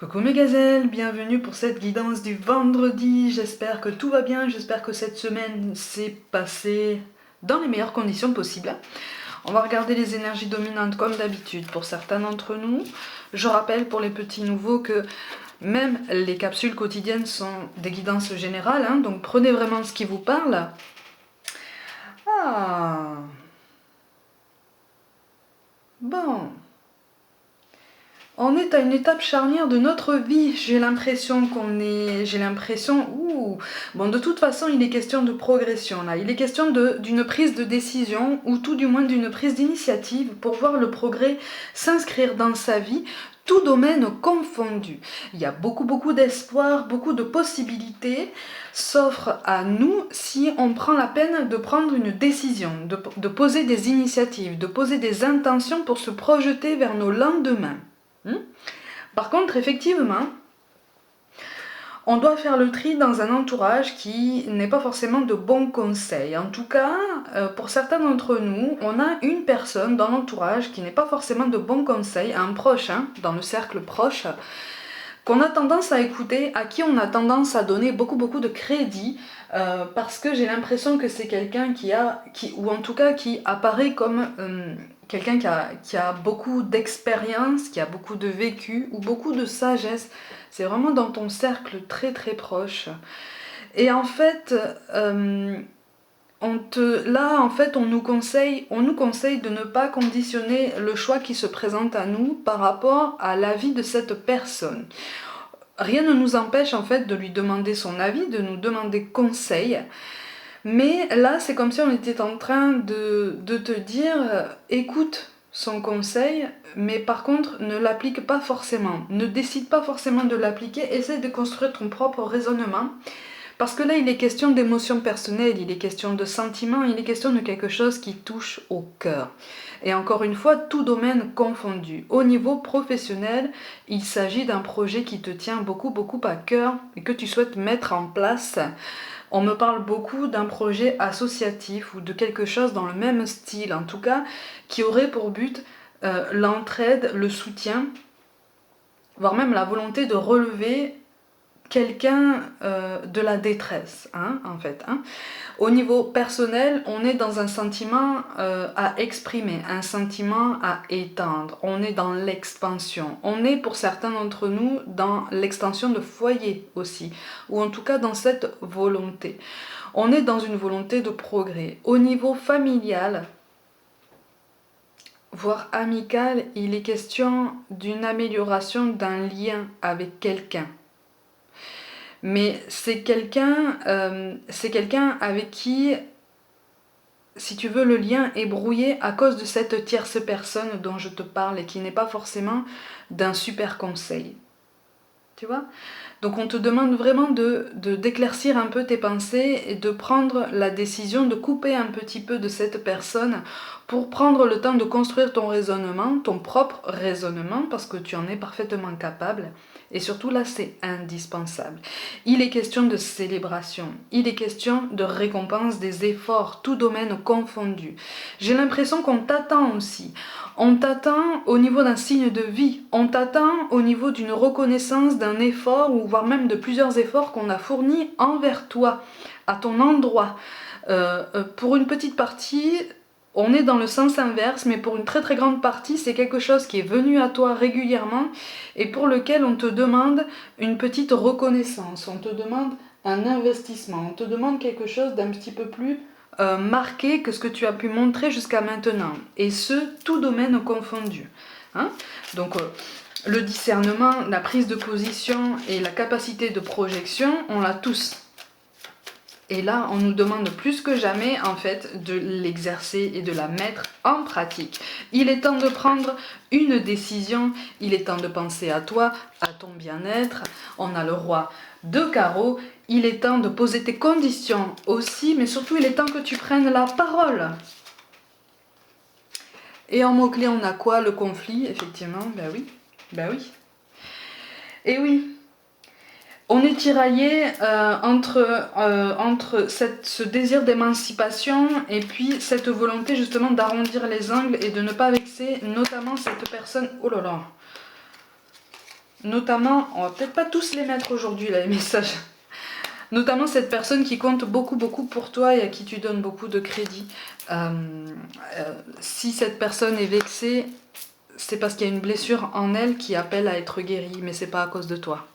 Coucou mes gazelles, bienvenue pour cette guidance du vendredi. J'espère que tout va bien, j'espère que cette semaine s'est passée dans les meilleures conditions possibles. On va regarder les énergies dominantes comme d'habitude pour certains d'entre nous. Je rappelle pour les petits nouveaux que même les capsules quotidiennes sont des guidances générales, hein, donc prenez vraiment ce qui vous parle. Ah bon. On est à une étape charnière de notre vie. J'ai l'impression Bon, de toute façon, il est question de progression, là. Il est question d'une prise de décision, ou tout du moins d'une prise d'initiative, pour voir le progrès s'inscrire dans sa vie, tout domaine confondu. Il y a beaucoup d'espoir, beaucoup de possibilités s'offrent à nous si on prend la peine de prendre une décision, de poser des initiatives, de poser des intentions pour se projeter vers nos lendemains. Par contre, effectivement, on doit faire le tri dans un entourage qui n'est pas forcément de bons conseils. En tout cas, pour certains d'entre nous, on a une personne dans l'entourage qui n'est pas forcément de bons conseils, un proche, dans le cercle proche, qu'on a tendance à écouter, à qui on a tendance à donner beaucoup de crédit, parce que j'ai l'impression que c'est quelqu'un qui apparaît comme quelqu'un qui a beaucoup d'expérience, qui a beaucoup de vécu ou beaucoup de sagesse. C'est vraiment dans ton cercle très proche. Et en fait, on nous conseille de ne pas conditionner le choix qui se présente à nous par rapport à l'avis de cette personne. Rien ne nous empêche en fait de lui demander son avis, de nous demander conseil. Mais là, c'est comme si on était en train de te dire écoute son conseil, mais par contre ne l'applique pas forcément. Ne décide pas forcément de l'appliquer, essaie de construire ton propre raisonnement. Parce que là, il est question d'émotions personnelles, il est question de sentiments, il est question de quelque chose qui touche au cœur. Et encore une fois, tout domaine confondu. Au niveau professionnel, il s'agit d'un projet qui te tient beaucoup à cœur et que tu souhaites mettre en place. On me parle beaucoup d'un projet associatif ou de quelque chose dans le même style, en tout cas, qui aurait pour but l'entraide, le soutien, voire même la volonté de relever quelqu'un de la détresse, en fait. Au niveau personnel, on est dans un sentiment à exprimer, un sentiment à étendre. On est dans l'expansion. On est, pour certains d'entre nous, dans l'extension de foyer aussi, ou en tout cas dans cette volonté. On est dans une volonté de progrès. Au niveau familial, voire amical, il est question d'une amélioration d'un lien avec quelqu'un. Mais c'est quelqu'un avec qui, si tu veux, le lien est brouillé à cause de cette tierce personne dont je te parle et qui n'est pas forcément d'un super conseil. Tu vois ? Donc on te demande vraiment d'éclaircir un peu tes pensées et de prendre la décision de couper un petit peu de cette personne pour prendre le temps de construire ton raisonnement, ton propre raisonnement, parce que tu en es parfaitement capable. Et surtout là, c'est indispensable. Il est question de célébration, il est question de récompense des efforts, tout domaine confondu. J'ai l'impression qu'on t'attend aussi. On t'attend au niveau d'un signe de vie, on t'attend au niveau d'une reconnaissance d'un effort ou voire même de plusieurs efforts qu'on a fournis envers toi, à ton endroit. Pour une petite partie, on est dans le sens inverse, mais pour une très grande partie, c'est quelque chose qui est venu à toi régulièrement et pour lequel on te demande une petite reconnaissance, on te demande un investissement, on te demande quelque chose d'un petit peu plus marqué que ce que tu as pu montrer jusqu'à maintenant. Et ce, tout domaine confondu. Donc, le discernement, la prise de position et la capacité de projection, on l'a tous. Et là, on nous demande plus que jamais, en fait, de l'exercer et de la mettre en pratique. Il est temps de prendre une décision, il est temps de penser à toi, à ton bien-être. On a le roi de carreau, il est temps de poser tes conditions aussi, mais surtout, il est temps que tu prennes la parole. Et en mot-clé, on a quoi? Le conflit, effectivement, ben oui. Et oui. On est tiraillé entre ce désir d'émancipation et puis cette volonté justement d'arrondir les angles et de ne pas vexer notamment cette personne. Oh là là. notamment, on va peut-être pas tous les mettre aujourd'hui là, les messages, notamment cette personne qui compte beaucoup pour toi et à qui tu donnes beaucoup de crédit. Si cette personne est vexée, c'est parce qu'il y a une blessure en elle qui appelle à être guérie, mais c'est pas à cause de toi.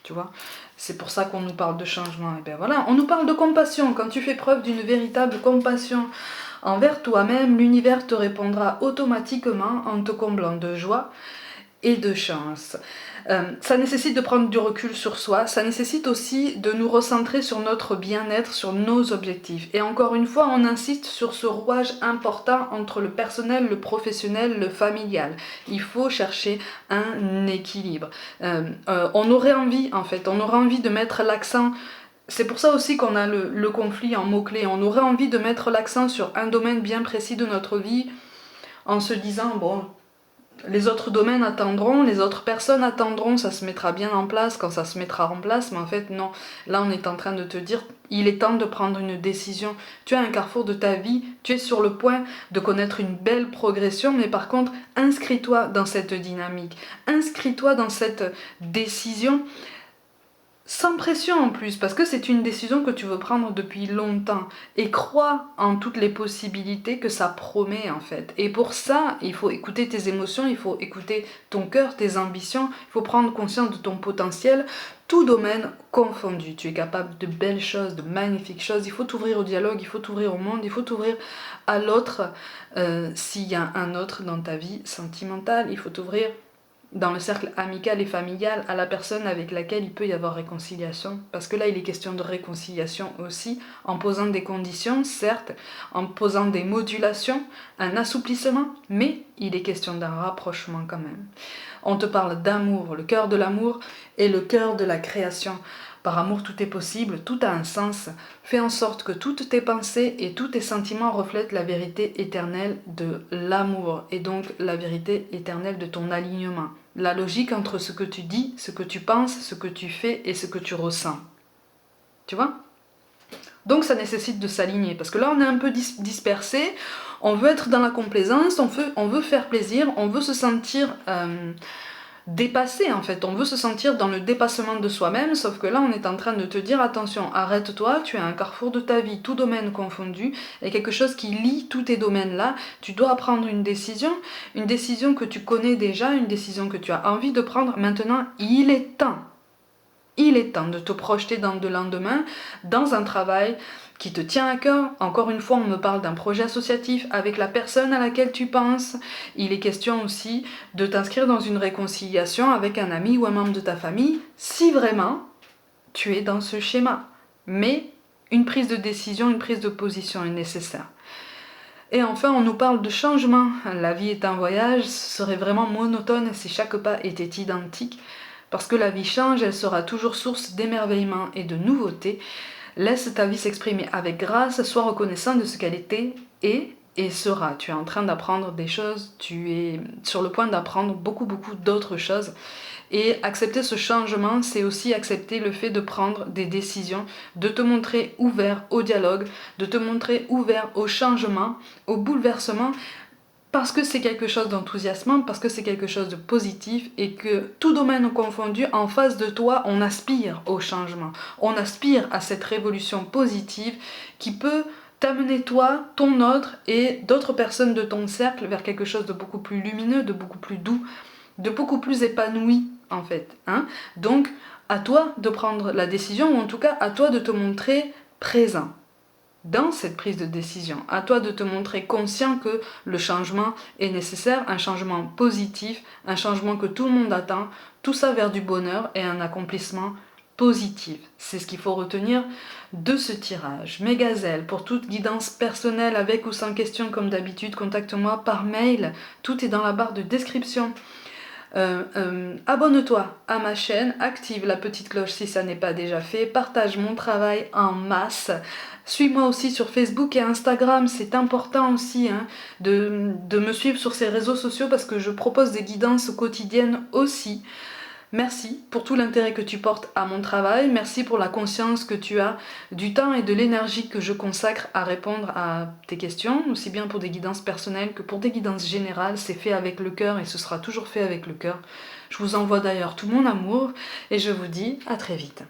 Tu vois, c'est pour ça qu'on nous parle de changement. Et bien voilà, on nous parle de compassion. Quand tu fais preuve d'une véritable compassion envers toi-même, l'univers te répondra automatiquement en te comblant de joie et de chance. Ça nécessite de prendre du recul sur soi, ça nécessite aussi de nous recentrer sur notre bien-être, sur nos objectifs. Et encore une fois, on insiste sur ce rouage important entre le personnel, le professionnel, le familial. Il faut chercher un équilibre. On aurait envie, en fait, on aurait envie de mettre l'accent. C'est pour ça aussi qu'on a le conflit en mots-clés. On aurait envie de mettre l'accent sur un domaine bien précis de notre vie en se disant, bon, les autres domaines attendront, les autres personnes attendront, ça se mettra bien en place quand ça se mettra en place, mais en fait non, là on est en train de te dire, il est temps de prendre une décision. Tu es à un carrefour de ta vie, tu es sur le point de connaître une belle progression, mais par contre, inscris-toi dans cette dynamique, inscris-toi dans cette décision, sans pression en plus, parce que c'est une décision que tu veux prendre depuis longtemps. Et crois en toutes les possibilités que ça promet en fait. Et pour ça, il faut écouter tes émotions, il faut écouter ton cœur, tes ambitions, il faut prendre conscience de ton potentiel, tout domaine confondu. Tu es capable de belles choses, de magnifiques choses. Il faut t'ouvrir au dialogue, il faut t'ouvrir au monde, il faut t'ouvrir à l'autre. S'il y a un autre dans ta vie sentimentale, il faut t'ouvrir dans le cercle amical et familial à la personne avec laquelle il peut y avoir réconciliation. Parce que là, il est question de réconciliation aussi, en posant des conditions, certes, en posant des modulations, un assouplissement, mais il est question d'un rapprochement quand même. On te parle d'amour, le cœur de l'amour et le cœur de la création. Par amour, tout est possible, tout a un sens. Fais en sorte que toutes tes pensées et tous tes sentiments reflètent la vérité éternelle de l'amour et donc la vérité éternelle de ton alignement. La logique entre ce que tu dis, ce que tu penses, ce que tu fais et ce que tu ressens. Tu vois ? Donc ça nécessite de s'aligner parce que là on est un peu dispersé, on veut être dans la complaisance, on veut faire plaisir, on veut se sentir dépassé en fait, on veut se sentir dans le dépassement de soi-même, sauf que là on est en train de te dire attention, arrête-toi, tu es à un carrefour de ta vie, tout domaine confondu, et quelque chose qui lie tous tes domaines là, tu dois prendre une décision que tu connais déjà, une décision que tu as envie de prendre, maintenant il est temps de te projeter dans le lendemain, dans un travail qui te tient à cœur. Encore une fois, on me parle d'un projet associatif avec la personne à laquelle tu penses. Il est question aussi de t'inscrire dans une réconciliation avec un ami ou un membre de ta famille, si vraiment tu es dans ce schéma. Mais une prise de décision, une prise de position est nécessaire. Et enfin, on nous parle de changement. La vie est un voyage, ce serait vraiment monotone si chaque pas était identique. Parce que la vie change, elle sera toujours source d'émerveillement et de nouveautés. Laisse ta vie s'exprimer avec grâce, sois reconnaissant de ce qu'elle était et sera. Tu es en train d'apprendre des choses, tu es sur le point d'apprendre beaucoup d'autres choses. Et accepter ce changement, c'est aussi accepter le fait de prendre des décisions, de te montrer ouvert au dialogue, de te montrer ouvert au changement, au bouleversement, parce que c'est quelque chose d'enthousiasmant, parce que c'est quelque chose de positif et que tout domaine confondu, en face de toi, on aspire au changement. On aspire à cette révolution positive qui peut t'amener toi, ton autre et d'autres personnes de ton cercle vers quelque chose de beaucoup plus lumineux, de beaucoup plus doux, de beaucoup plus épanoui en fait. Donc à toi de prendre la décision ou en tout cas à toi de te montrer présent dans cette prise de décision. À toi de te montrer conscient que le changement est nécessaire, un changement positif, un changement que tout le monde attend, tout ça vers du bonheur et un accomplissement positif. C'est ce qu'il faut retenir de ce tirage. Mes gazelles, pour toute guidance personnelle avec ou sans question comme d'habitude, contacte-moi par mail. Tout est dans la barre de description. Abonne-toi à ma chaîne, active la petite cloche si ça n'est pas déjà fait, partage mon travail en masse, suis-moi aussi sur Facebook et Instagram, c'est important aussi de me suivre sur ces réseaux sociaux parce que je propose des guidances quotidiennes aussi. Merci pour tout l'intérêt que tu portes à mon travail, merci pour la conscience que tu as du temps et de l'énergie que je consacre à répondre à tes questions, aussi bien pour des guidances personnelles que pour des guidances générales, c'est fait avec le cœur et ce sera toujours fait avec le cœur. Je vous envoie d'ailleurs tout mon amour et je vous dis à très vite.